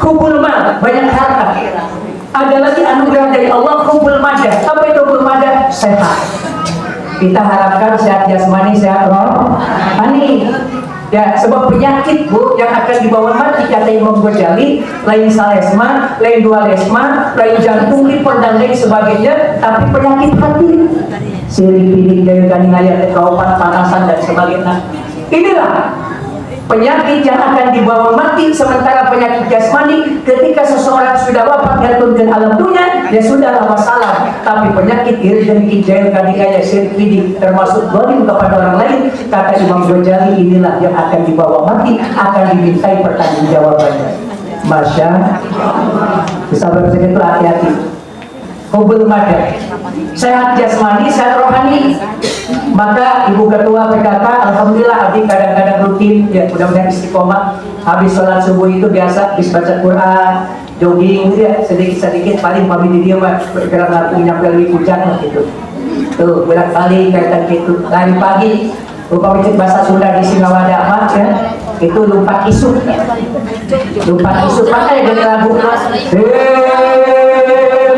hubul mal, banyak harta. Ada lagi anugerah dari Allah, hubul madah. Apa itu hubul madah? Sehat. Kita harapkan sehat jasmani, sehat rohani. Ya, sebab penyakit Bu yang akan dibawa mati kata Imam Ghazali, lain salesma, lain dualesma, lain jantung, liver dan lain sebagainya, tapi penyakit hati. Sirik pidik dari kaningaya, kaupan, panasan dan sebagainya. Inilah penyakit yang akan dibawa mati. Sementara penyakit jasmani ketika seseorang sudah wafat dan turun ke alam dunia, ya sudahlah masalah. Tapi penyakit iri dan kijai kaningaya, sirik pidik termasuk zalim kepada orang lain, kata Imam Ghazali, inilah yang akan dibawa mati, akan dimintai pertanggungjawabannya. Masya Allah. Bisa berpikir itu hati-hati. Hubul madah, sehat jasmani, sehat rohani. Maka Ibu Ketua PKK, alhamdulillah Abi kadang-kadang rutin, ya mudah-mudahan istiqomah. Habis sholat subuh itu biasa habis baca Quran, jogging, ya sedikit-sedikit, paling kami di dia mah bergerak laku nyampe lebih hujan gitu. Tuh bolak-balik kaitan gitu. Lari pagi, lupa wujud bahasa Sunda di Singawada mah ya, itu lompat isuk. Lompat isuk, makanya dari lagu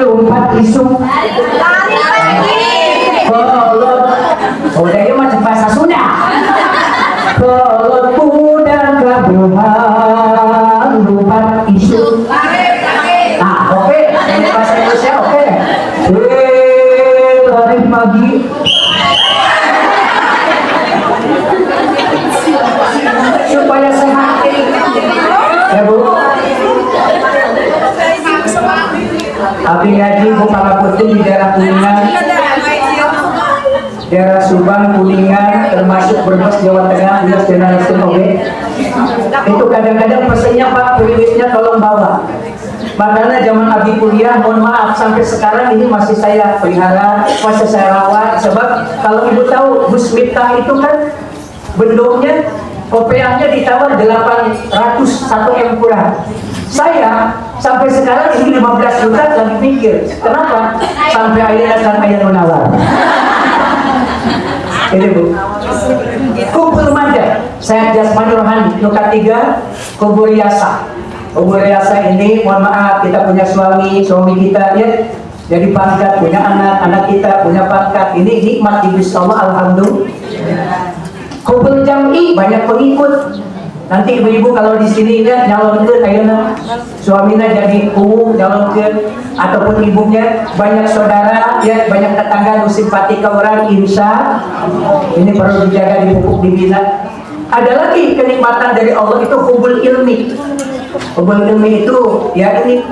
lompat isuk. Lari pagi. Oh, dia macam bahasa Sunda. Kalau kuda gabuhan lompat isuk. Nah, oke. Ini bahasa Indonesia oke. Lari pagi. Supaya sehat. Ya Bu. Abi ngaji Bu Pangapunten di daerah Kuningan, daerah Subang, Kuningan, termasuk Brebes, Jawa Tengah, Wilayah Generasi Oke. Itu kadang-kadang pesennya Pak, kulilisnya tolong bawa. Makanya zaman Abi kuliah, mohon maaf sampai sekarang ini masih saya pelihara, masih saya rawat. Sebab kalau Ibu tahu Gus Miftah itu kan bendongnya, kopiahnya ditawar 800 1 M kurang. Saya sampai sekarang ini 15 juta lagi mikir, kenapa? Sampai akhirnya kan ayah menawar. Ini Bu. Kubur madah, sehat jasmani rohani. Nukat 3, kubur yasa. Kubur yasa ini, mohon maaf, kita punya suami kita ya, jadi pangkat, punya anak kita punya pangkat. Ini nikmat di Allah, alhamdulillah. Kubur jam'i, banyak pengikut. Nanti ibu-ibu kalau di sini lihat nyalonkeun ayeuna suaminya jadi umum nyalonkeun, ataupun ibunya banyak saudara ya, banyak tetangga nu simpati ke orang, insya ini perlu dijaga, dipupuk, dibina. Ada lagi kenikmatan dari Allah itu hubul ilmi. Hubul ilmi itu ya ini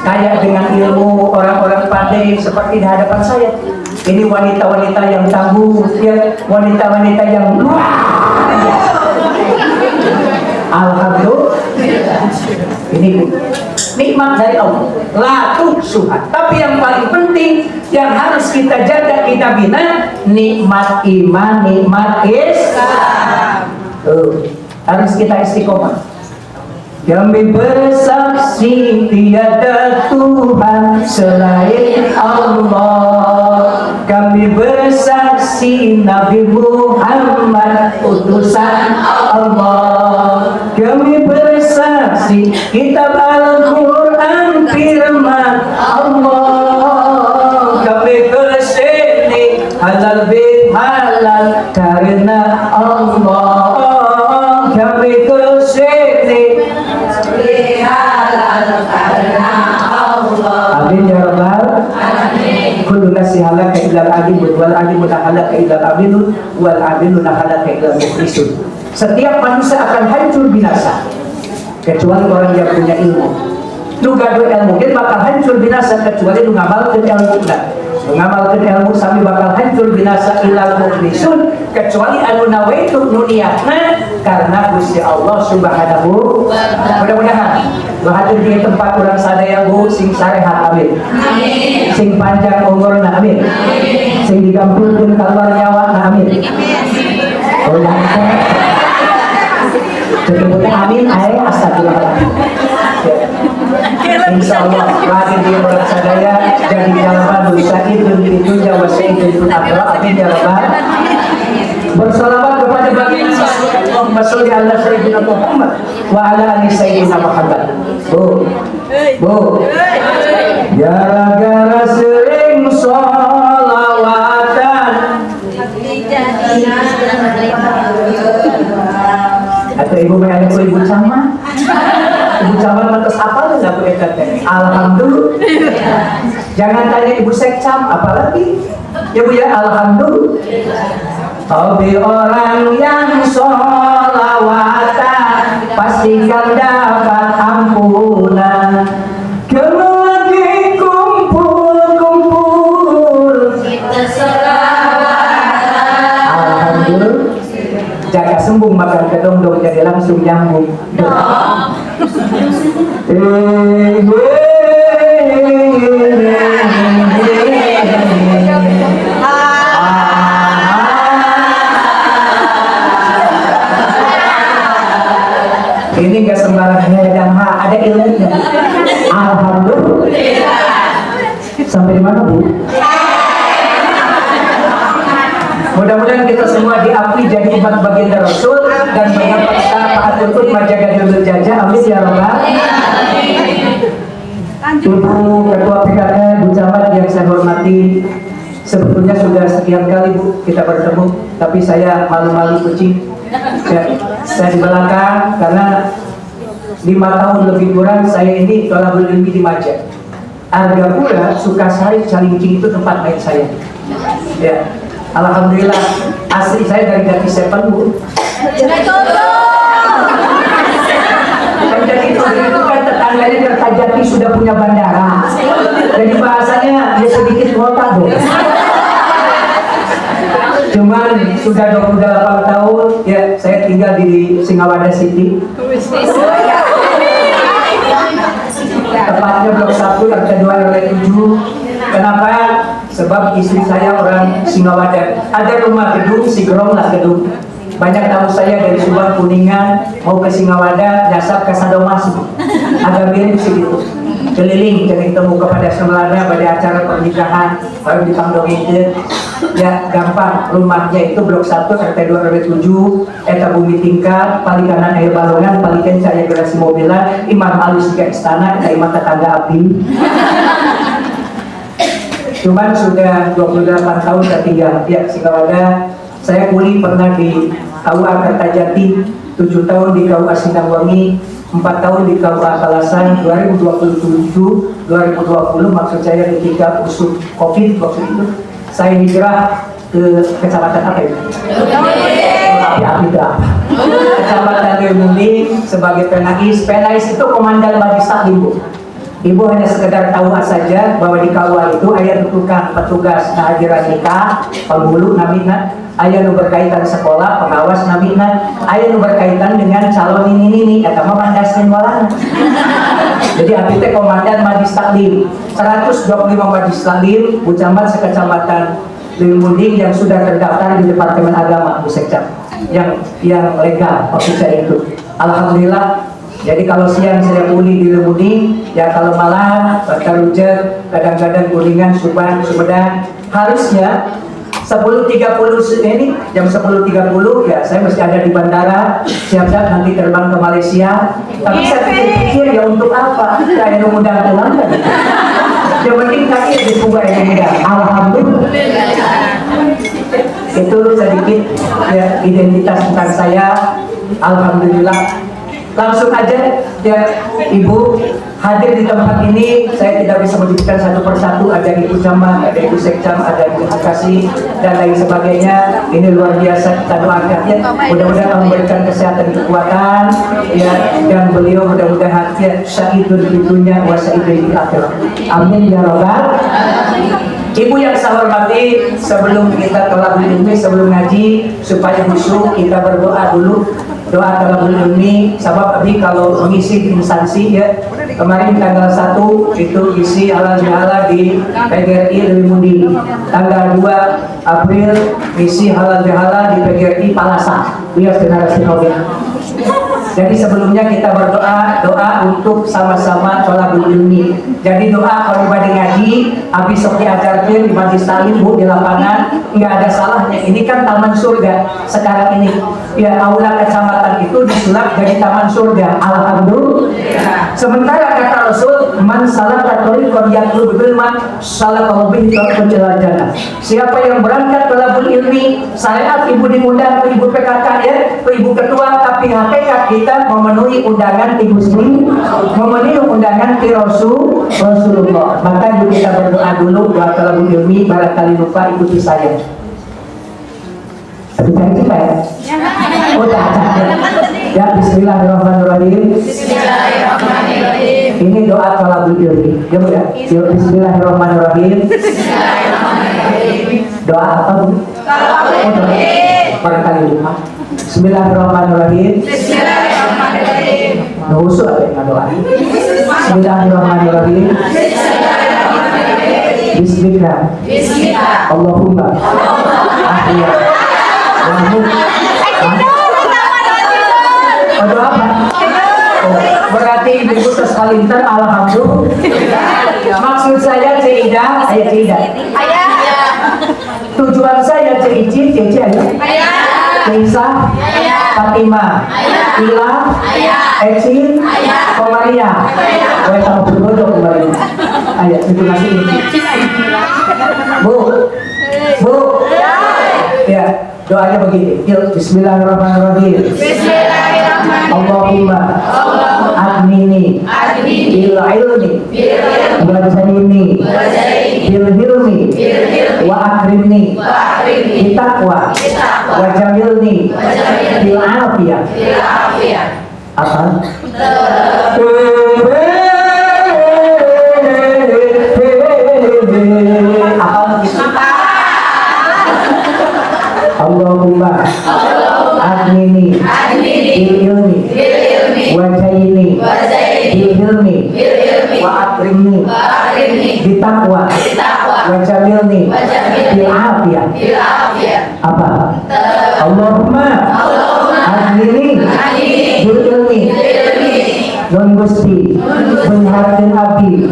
kaya dengan ilmu, orang-orang pandai seperti di hadapan saya. Ini wanita-wanita yang tangguh ya, wanita-wanita yang luar biasa. Alhamdulillah. Ini nikmat dari Allah. La tuhsuha. Tapi yang paling penting yang harus kita jaga, kita bina, nikmat iman, nikmat Islam. Harus kita istiqomah. Kami bersaksi tiada Tuhan selain Allah. Kami bersaksi Nabi Muhammad utusan Allah. Kami bersaksi kitab Al-Quran firman Allah. Kami kesini halal bihalal karena Allah. Kami kesini halal karena Allah. Amin ya rabbal alamin. Kullu nasi halaka illa al-alim wal alim halaka illa al-amin wal amin halaka illa al-mukhlisun. Setiap manusia akan hancur binasa kecuali orang yang punya ilmu. Nu gaduh ilmu dia bakal hancur binasa kecuali nu ngamalkeun ilmu. Mengamalkan ilmu sami bakal hancur binasa ilal mukhlisun, kecuali anu nawaitu nu niatna karena Gusti Allah Subhanahu. Mudah-mudahan hadir di tempat urang sadaya Bu sing sarehat, amin. Amin. Sing panjang umurna, amin. Amin. Sing digampurkeun kaluar nyawana, amin. Cukup amin ae astagfirullah. Insyaallah hadir di tempat sadaya jadi jalan dosa itu Jawa itu akhirat, amin ya rabbal. Bersalawat kepada baginda Allahumma sholli ala sayyidina Muhammad wa ala ali sayyidina Muhammad. Bu, gara-gara sering sholawatan. Atau ibu bayar aku ibu sama. Ibu camat atas apa lah aku kata. Alhamdulillah. Jangan tanya ibu sekcam apalagi. Ya Bu ya, alhamdulillah. Hobi orang yang sholawatan pastikan dapat ampunan. Kalau lagi kumpul-kumpul kita sholawatan. Alhamdulillah. Jaga sembung makan kedong-dong jadi langsung nyambung. Ini gak sembarang dan ada ilmunya. Alhamdulillah. Sampai di mana Bu? Mudah-mudahan kita semua diakui jadi umat baginda Rasul dan mendapat syafaat untuk majaga dulu jajah. Amin ya Rabbal. Ibu Ketua PKK, Bu Camat yang saya hormati, sebetulnya sudah sekian kali Bu kita bertemu, tapi saya malu-malu kucing. Saya di belakang karena 5 tahun lebih kurang saya ini tolabul ilmi di Maja. Harga pula Sukasari Calincing itu tempat main saya. Ya, alhamdulillah asli saya dari Jati Sepen Bu. Jadi itu kan tetangganya Kertajati sudah punya bandara. Jadi bahasanya dia sedikit ngotak Bu. Cuman sudah 28 tahun ya saya tinggal di Singawada City. Tepatnya Blok 1 RT 2 RW 7. Kenapa? Sebab istri saya orang Singawada. Ada rumah gedung, Sigrong lah gedung. Banyak tamu saya dari Subang Kuningan mau ke Singawada, nyasap ke Sadomas. Agak mirip segitu. Keliling jadi ketemu kepada Semelada pada acara pernikahan baru dipangdongin. Ya gampang, rumahnya itu Blok 1 RT 2 RW 7 eta bumi tingkat, paling kanan air balongan, paling kan saya gerasi mobilan, Imam Alus ke istana, eta imam tetangga abdi. Cuman sudah 28 tahun saya tinggal ya Singawada. Saya kuli pernah di KUA Kertajati, 7 tahun di KUA Sindangwangi, 4 tahun di KUA Kalasan. 2027 2020 maksud saya ketika usut Covid waktu itu saya hijrah ke kecamatan apa itu? Kecamatan Lemuning sebagai penais. Penais itu komandan Barisak Ibu. Ibu hanya sekedar tahu saja bahwa di KUA itu ayah tukang petugas hadiran nikah, penghulu namina, ayah nu berkaitan sekolah, pengawas namina, ayah nu berkaitan dengan calon ini atau memandaskan walang. Jadi abdi teh komandan Majlis Taklim, 125 Majlis Taklim, Bu Camat sekecamatan Lemuning yang sudah terdaftar di Departemen Agama Bu Sekcam, yang legal waktu saya itu. Alhamdulillah. Jadi kalau siang saya kuli di Lemuning, ya kalau malam Batarujet, kadang-kadang Kuningan, Subang, Sumedang, harusnya 10.30 ini jam 10.30 ya saya mesti ada di bandara siap-siap nanti terbang ke Malaysia. Tapi saya pikir ya untuk apa? Saya mudah pulang kan. Yang penting kaki di Kuba yang mudah. Alhamdulillah. Itu sedikit ya, identitas tentang saya. Alhamdulillah. Langsung aja ya Ibu hadir di tempat ini, saya tidak bisa menyebutkan satu persatu, ada Ibu Camat, ada Ibu Sekcam, ada Ibu Kasih dan lain sebagainya. Ini luar biasa, kita doakan ya mudah-mudahan Allah memberikan kesehatan kekuatan ya, dan beliau mudah-mudahan ya syahidun di dunia wa syahidun di akhirat. Amin ya rabbal. Ibu yang saya hormati, sebelum kita telah ilmi, sebelum ngaji, supaya khusyuk kita berdoa dulu. Doa talabul ilmi, sabab abi kalau mengisi instansi ya, kemarin tanggal 1 itu isi halal bihalal di PGRI Lemuning, tanggal 2 April isi halal bihalal di PGRI Palasa. Iya generasi Nobel. Jadi sebelumnya kita doa untuk sama-sama thalabul ilmi. Jadi doa kalau ibadah ngaji, habis sok diajarkan di majlis taklim Bu di lapangan, nggak ada salahnya. Ini kan taman surga sekarang ini. Ya aula kecamatan itu disulap jadi taman surga. Alhamdulillah. Sementara kata Rasul, man salaka thariqan yatlubu ilman salakahu bihi thariqan ilal jannah. Siapa yang berangkat thalabul ilmi, syariat ibu diundang ke ibu PKK ya, ke ibu ketua, tapi hakikat kita memenuhi undangan di Gusti, memenuhi undangan di Rasulullah. Maka yuk kita berdoa dulu doa thalabul ilmi, barangkali lupa ikuti saya. Bisa kita ya? Oh dah. Ya Bismillahirrahmanirrahim. Ini doa thalabul ilmi. Ya Bu ya. Bismillahirrahmanirrahim. Doa apa Bu? Barangkali lupa. Bismillahirrahmanirrahim. Nggak usah ada doa. Bismillahirrahmanirrahim. Bismillah. Allahumma. Ahya. Doa apa? Berarti ibu tersalinter. Alhamdulillah. Maksud saya Cida, ayah Cida. Tujuan saya Cici, Cici ayah. Lisa, Fatima, Ila, Eci, Komaria. Boleh kamu berbodoh kemarin. Ayah, terima kasih. Bu. Ya, doanya begini. Bismillahirrahmanirrahim. Allahumma adnini bil ilmi wa zaini bil hilmi wa akrimni bil taqwa wa jamilni bil afiyah. Apa? Allahumma adnini bil ilmi wa zaini bil hilmi wa akrimni bil taqwa wa jamilni bil afiyah. Apa? Allahumma adnini bil ilmi non gusti mengharapkan abdi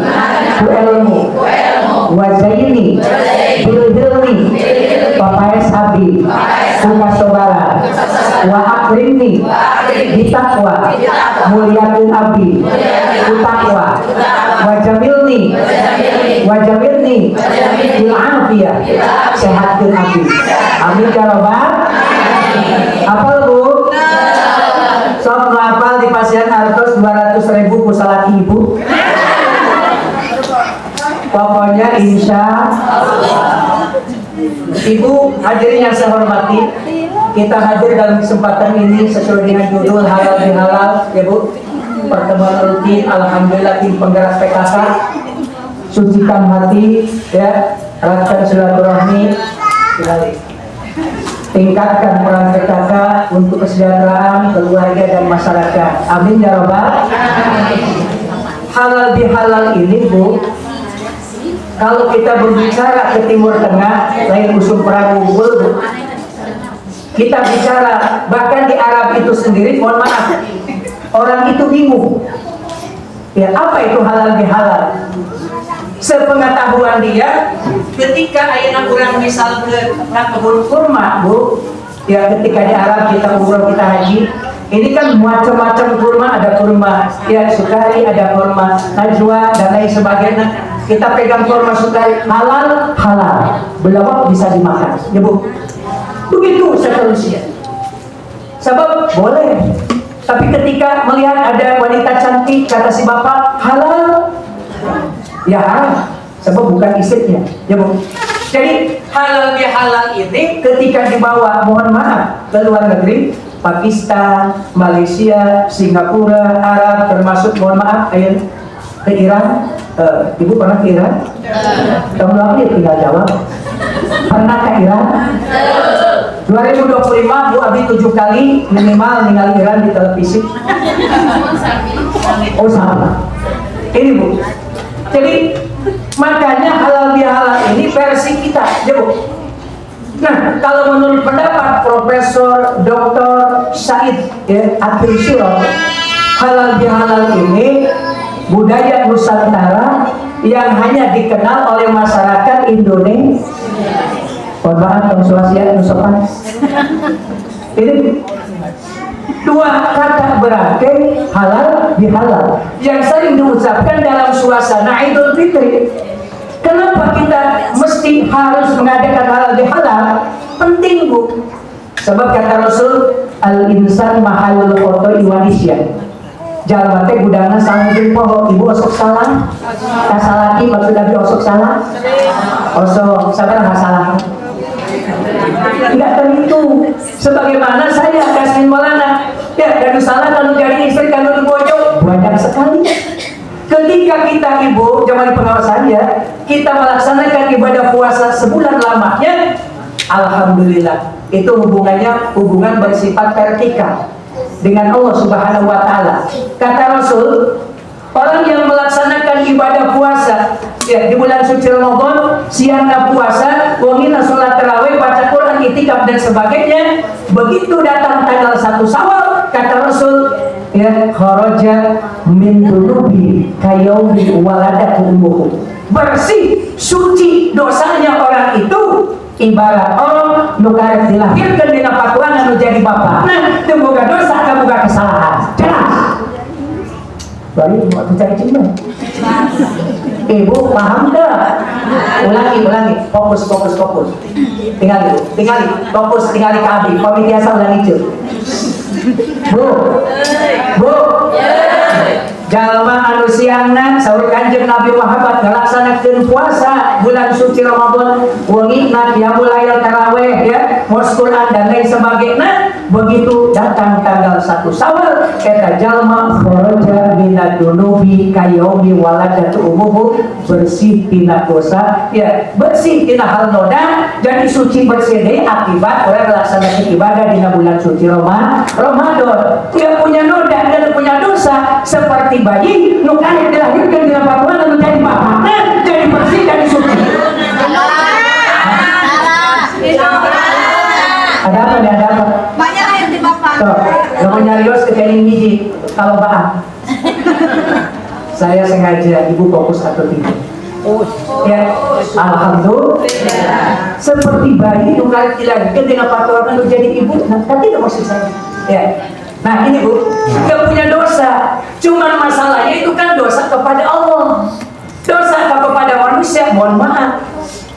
ku ilmu wa zaini bil hilmi papai sabi suka sobaran wa akrimni di takwa muliakeun abdi ku takwa wa jamilni bil afiyah sehatkeun abdi. Amin ya rabbal. Apal Bu? Sok ngapal di pasien hartos 200.000 ku salaki ibu. Pokoknya insya Ibu hadirin yang saya hormati, kita hadir dalam kesempatan ini sesuai dengan judul halal bihalal ya Bu. Pertemuan rutin, alhamdulillah tim penggerak PKK, sucikan hati ya, eratkan silaturahmi, tingkatkan peran PKK untuk kesejahteraan keluarga dan masyarakat. Amin ya rabbal. Halal bihalal ini Bu, kalau kita berbicara ke Timur Tengah, lain usum Prabu Bu, kita bicara bahkan di Arab itu sendiri, mohon maaf, orang itu bingung. Ya, apa itu halal bihalal? Sepengetahuan dia, ketika ayat kurang misal ke kebun kurma Bu, ya ketika di Arab kita umroh kita haji, ini kan macam-macam kurma, ada kurma ya sukari, ada kurma najwa dan lain sebagainya. Kita pegang kurma sukari halal, belawak bisa dimakan ya Bu. Begitu seterusnya. Sebab boleh. Tapi ketika melihat ada wanita cantik, kata si bapak halal, ya haram. Sebab bukan istrinya ya Bu. Jadi halal bihalal ini ketika dibawa, mohon maaf, ke luar negeri, Pakistan, Malaysia, Singapura, Arab, termasuk mohon maaf ke Iran. Ibu pernah ke Iran? Kamu lagi tinggal jawab. Pernah ke Iran? 2025 Bu Abi 7 kali minimal ningali Iran di televisi. Oh sama. Ini Bu. Jadi makanya halal bihalal ini versi kita, ya Bu. Nah, kalau menurut pendapat Profesor Dr. Said Akhil Sirot, halal bihalal ini budaya Nusantara yang hanya dikenal oleh masyarakat Indonesia. Mohon maaf, Tom Swasia, Nusopan. Ini dua kata berarti halal bihalal yang sering diucapkan dalam suasana Idul Fitri. Kenapa kita mesti harus mengadakan halal bihalal? Penting, Bu. Sebab kata Rasul, al-insan mahalul foto iwanisya. Jalma teh gudangna sanggeueun poho, ibu osok salah. Kasalaki maksud Nabi osok salah. Osok sabaraha salah. Tidak terhitung. Sebagaimana saya Kasmin Maulana, ya dan salah kalau jadi istri kalau bojo banyak sekali. Ketika kita ibu zaman pengawasannya, kita melaksanakan ibadah puasa sebulan lamanya, alhamdulillah itu hubungan bersifat vertikal dengan Allah Subhanahu wa taala. Kata Rasul, orang yang melaksanakan ibadah puasa ya di bulan suci Ramadan, siangnya puasa, wongina sholat tarawih, baca Quran, itikaf dan sebagainya, begitu datang tanggal 1 Syawal, kata Rasul, ya kharaja min dunubi kayaumi waladat ummuhu. Bersih, suci dosanya orang itu ibarat orang nu karek dilahirkeun dina patuan anu jadi bapak. Nah, teu boga dosa, teu boga kesalahan. Jelas. Baik, mau cari cimeng. Ibu paham enggak? Ulangi. Fokus. Tinggali, fokus, tinggali ke abdi. Pamitiasa ulangi cuy. Bu. Jalma anu siangna saur Kanjeng Nabi Muhammad ngalaksanakeun puasa bulan suci Ramadan, wengina qiyamul lail tarawih ya, maos Quran dan lain sebagainya. Begitu datang tanggal 1 Syawal, eta jalma kharaja minad dunubi kayaumi waladatu ummuhu, bersih tina dosa ya, bersih tina hal noda, jadi suci bersih deui akibat orang melaksanakan ibadah di bulan suci Ramadan. Dia punya noda dan punya dosa seperti bayi nu karek dilahirkeun dina patuan anu jadi bapakna, jadi bersih jadi suci. Ada apa? Banyak yang di bapak. Tuh, mau nyarios ke kening biji kalau bahan. Saya sengaja ibu fokus atau tidak. Ya, alhamdulillah. Seperti bayi nu karek dilahirkeun dina patuan anu jadi ibu, nah tidak maksud saya. Ya. Nah ini Bu, gak punya dosa. Cuma masalahnya itu kan dosa kepada Allah. Dosa kepada manusia, mohon maaf.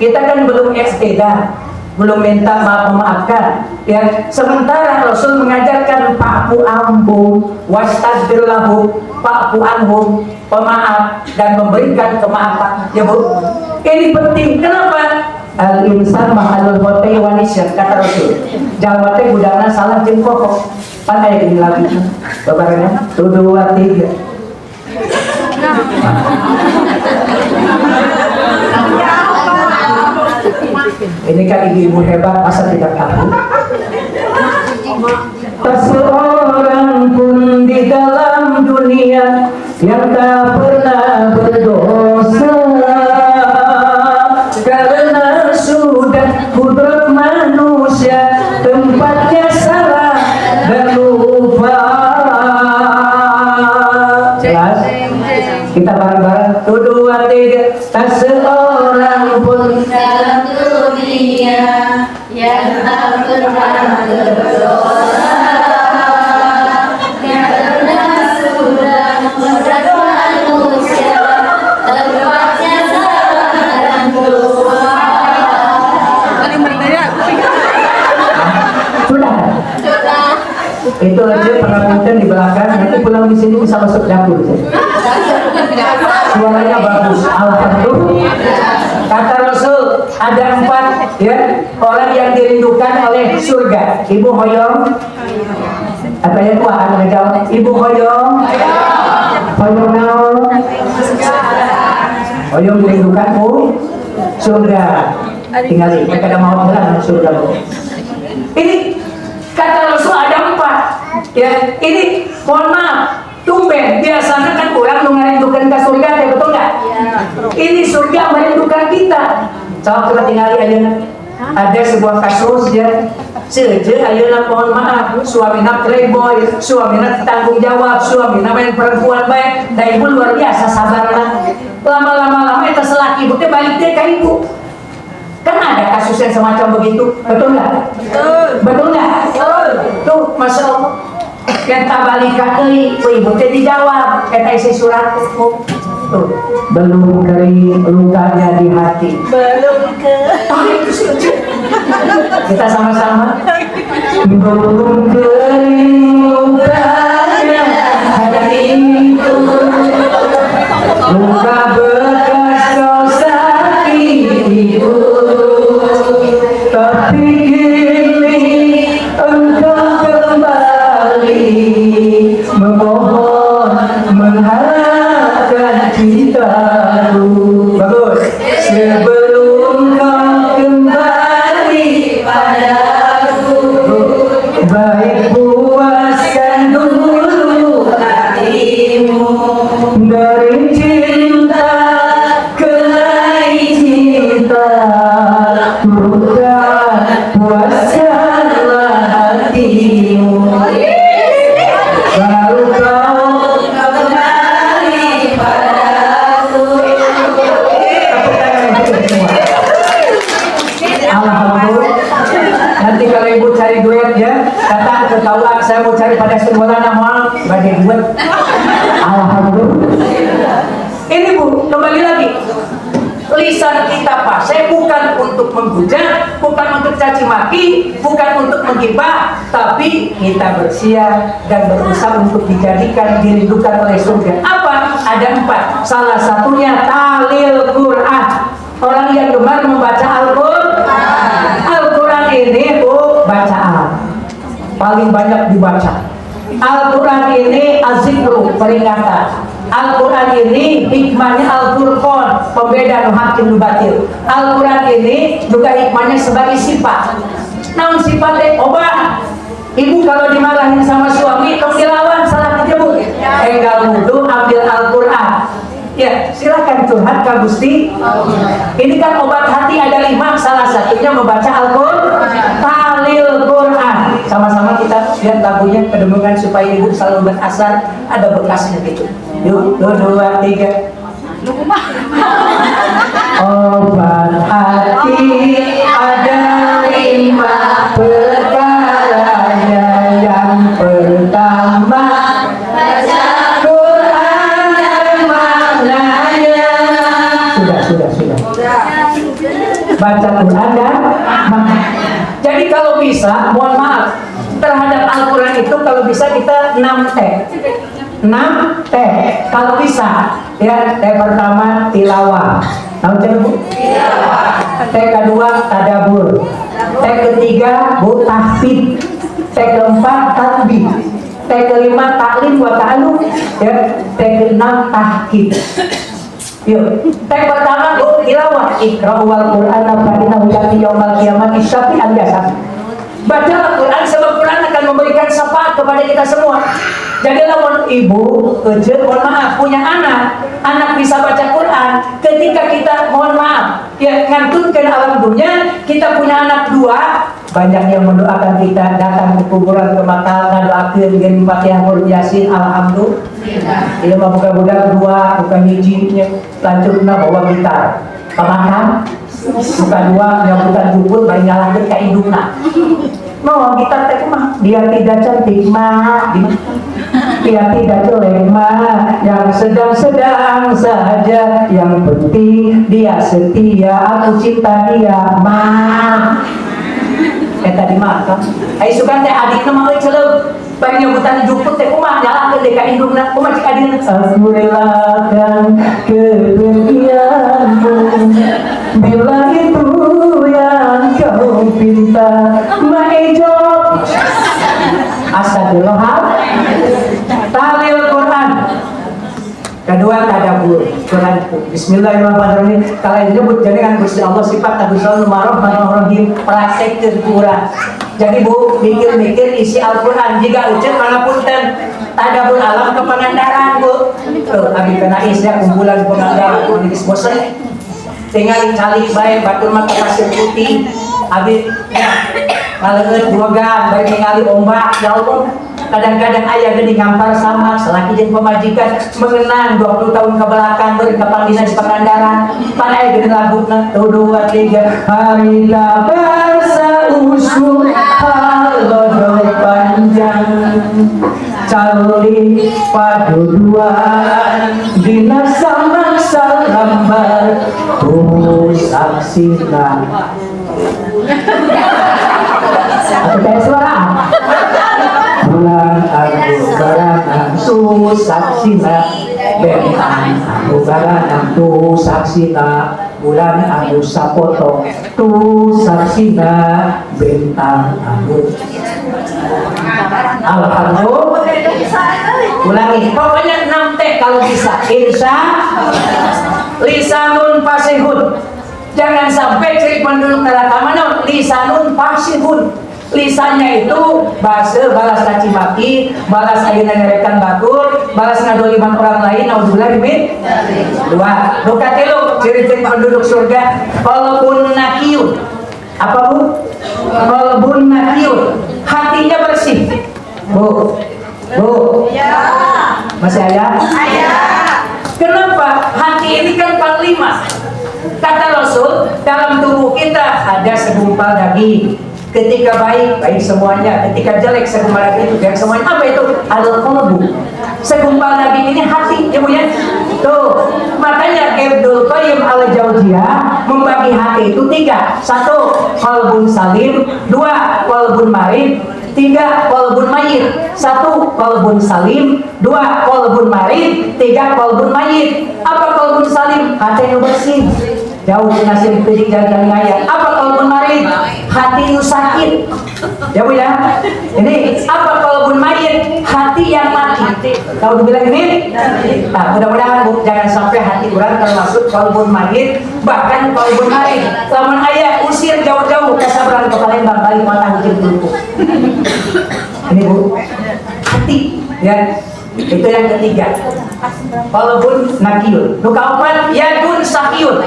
Kita kan belum istighfar, belum minta maaf memaafkan. Ya, sementara Rasul mengajarkan fa'fu anhum wastaghfir lahum, fa'fu anhum, pemaaf dan memberikan kemaafan. Ya Bu, ini penting. Kenapa? Al-insan mahalul hotai wanisya, kata Rasul. Jalma teh budana salah jeung pokok. Pan aya gini lagi. Babarana 1 2 3. Ini kan ibu-ibu hebat, masa tidak tahu? Tak seorang pun di dalam dunia yang tak pernah berdosa, karena sudah kudrat manusia tempatnya salah dan lupa. Jelas? Kita bareng-bareng 1 2 3. Tak seorang pun Dalam dunia yang tak pernah berdosa, karena sudah kudrat manusia tempatnya salah dan lupa. sudah. Itu aja pengapunten di belakang, nanti pulang di sini bisa masuk dapur. Suaranya bagus, alhamdulillah. Kata Rasul ada 4 ya orang yang dirindukan oleh surga. Ibu hoyong, apa ya tua anu ngejawab? Ibu hoyong, hoyong naon? Hoyong dirindukan surga. Tinggal mereka ada mau pulang surga. Ini kata Rasul ada 4 ya. Ini mohon maaf, tumben biasanya kan orang merindukan ke surga, betul nggak? Ini surga merindukan kita. Coba kita tinggali aja. Ada sebuah kasus ya, seje ayeuna mohon maaf, suamina playboy, suamina tanggung jawab, suamina main perempuan baik, da ibu luar biasa sabarna. Lama-lama eta selaki ibu teh balik teh ka ibu. Kan ada kasus yang semacam begitu, betul nggak? Betul nggak? Tuh, masya Allah. Kita balik deui, ibu teh dijawab, eta isi surat tuh. Belum kering lukanya di hati. Belum ke. Kita sama-sama. Belum kering lukanya hatiku. Luka bekas kau sakitiku. Tapi kini engkau kembali memohon mengharapkan cintaku. Bagus. Sebelum kau kembali padaku, baik puaskan dulu hatimu dari cinta ke lain cinta. Bukan puaskanlah hatimu, baru kau kembali padaku. Alhamdulillah. Nanti kalau ibu cari duit ya, datang ke kaulah, saya mau cari pada sekolah nama bagi duit. Alhamdulillah. Ini Bu, kembali lagi. Lisan kita pakai bukan untuk menghujat, bukan untuk caci maki, bukan untuk menggibah, tapi kita bersiap dan berusaha untuk dijadikan dirindukan oleh surga. Apa? Ada 4. Salah satunya talil Quran. Orang yang gemar membaca Al-Quran. Al-Quran ini bacaan paling banyak dibaca. Al-Quran ini azikru, peringatan. Al-Quran ini hikmahnya Al-Furqan, pembeda nu hak nu batil. Al-Quran ini juga hikmahnya sebagai sifat. Namun sifatnya obat. Ibu kalau dimarahin sama suami, kamu dilawan salah dijebuk. Enggal wudu, ambil Al-Quran. Ya, silakan curhat ke Gusti. Ini kan obat hati ada 5, salah satunya membaca Al-Quran. Talil Quran. Sama-sama kita lihat lagunya, kedengungan supaya ibu selalu berasar, ada bekasnya gitu. Yuk, 2, 3. Obat hati ada 5 perkaranya. Yang pertama, baca Quran dan maknanya. Sudah. Baca Quran dan maknanya. Jadi kalau bisa, mohon maaf, terhadap Al-Quran itu kalau bisa kita 6 T. 6 T kalau bisa ya. T pertama tilawah, tahu kan Bu? T kedua tadabur, T ketiga Bu tahfidz, T keempat tasbih, T kelima taklim wa ta'alum ya, T keenam tahqiq. Yuk, T pertama Bu tilawah, iqra wal qur'ana fa innahu ya'ti yaumal qiyamati syafi'an jasad. Baca Al-Quran sebab Quran akan memberikan syafaat kepada kita semua. Jadi lamun ibu, mohon maaf, punya anak bisa baca Quran. Ketika kita, mohon maaf, ya ngantunkan alam dunia, kita punya anak 2, banyak yang mendoakan kita datang ke kuburan ke makam, ngadoakeun jeung Fatihah Huruf Yasin, alhamdulillah. Ieu mah bukan budak 2, bukan hijinya, lanjutna bawa gitar. Pemakan, bukan 2, yang bukan juput, bari nyalakeun ka indungna. No, gitar teh mah dia tidak cantik mah, dia tidak jelek mah, yang sedang-sedang saja, yang penting dia setia, aku cinta dia mah. Tadi mah kan, ayo sukan teh adikna mah euy ceuleuk, bari nyebutan juput teh kumaha nyalakeun deui ka indungna, kumaha cik adina? Aku relakan kepergianmu, bila itu yang kau pinta. Ma'ijab astagfirullah. Talil Quran. Kedua tadabbur Quran. Bismillahirrahmanirrahim. Kalian nyebut dengan Gusti Allah sifat Ar-Rahmanur Rahim, praktek Quran. Jadi Bu, mikir-mikir isi Al-Quran. Jika ucap malapunten tadabbur alam ke Pangandaran Bu. Tuh, abi kena isya kumpulan Pangandaran Bu di bosan. Tinggal cari baik batur mata pasir putih. Abi ngaleut boga bari ningali ombak ya Allah. Kadang-kadang ayah geuning ngampar sama selaki jeung pamajikan mengenang 20 tahun ke belakang beureun kapal dinas Pangandaran. Pan aya geuning laguna 1 2 3 harita bersausul halodol panjang cali paduduan dina samangsa lambar tuh saksina. Aku kayak suara bulan aku garanang tu saksina bentang aku garanang tu saksina bulan aku sapoto tu saksina bentang aku. Alhamdulillah. Ulangi, pokoknya 6 T kalau bisa. Insya lisanun fasihun. Jangan sampai ciri penduduk neraka mana lisanun fasihun. Lisannya itu bahasa balas caci maki, balas ayeuna ngerekan batur, balas ngadoliman orang lain, naudzubillah min. 2. Nu katilu ciri-ciri penduduk surga qalbun naqiyun. Apa Bu? Qalbun naqiyun. Hatinya bersih. Bu. Ya. Masih ada? Kenapa? Hati ini kan panglima. Kata Rasul, dalam tubuh kita ada segumpal daging. Ketika baik, baik semuanya. Ketika jelek, segumpal daging itu jelek semuanya. Apa itu? Al-qalbu. Segumpal daging ini hati, ya Bu ya. Tuh, makanya Ibnul Qayyim al-Jauziyah membagi hati itu 3. 1, qalbun salim. 2, qalbun marid. 3, qalbun mayyit. 1, qalbun salim. 2, qalbun marid. 3, qalbun mayyit. Apa qalbun salim? Hati yang bersih. Jauh nasib kedik jalan ayat. Apa qalbun marid? Hati yang sakit. Ya Bu ya. Ini apa qalbun mayyit? Hati yang mati. Tahu dibilang ini? Nah, mudah-mudahan Bu jangan sampai hati orang termasuk qalbun mayyit, bahkan qalbun marid. Lamun ayat usir jauh-jauh ke Sabrang ke Palembang balik mata hujan dulu. Ini Bu, hati ya. Itu yang ketiga. Qalbun naqiyun. Nu kaopat yadun sakiyun.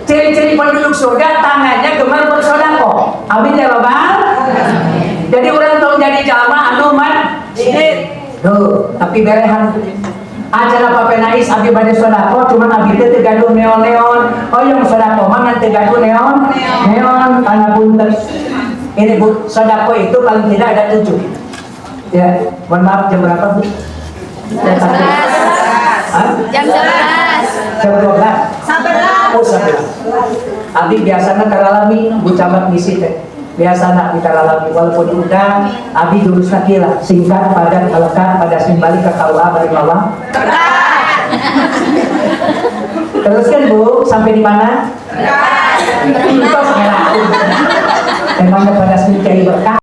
Ciri-ciri penduduk surga tangannya gemar bersedekah. Amin ya Rabbal. Jadi orang tahu jadi jalma anu man ini tuh, tapi berehan acara papenais abi bade sedekah cuman abi teh teu gaduh neon-neon. Oh yang sedekah mah ngan teu gaduh neon. Neon kana punten. Ini Bu, sedekah itu paling tidak ada 7. Ya, mohon maaf jam berapa Bu? Jam 11. Jam 11. Jam 12. Oh, 11. Abi biasanya teralami Bu camat misi teh. Biasanya kita lalami walaupun diundang, abi jurusna kieu lah, singkat, padat, melekat, pada simbalik ke KUA bari bawah. Teruskan Bu, sampai di mana? Terus merah. Memangnya pada sini cari berkah.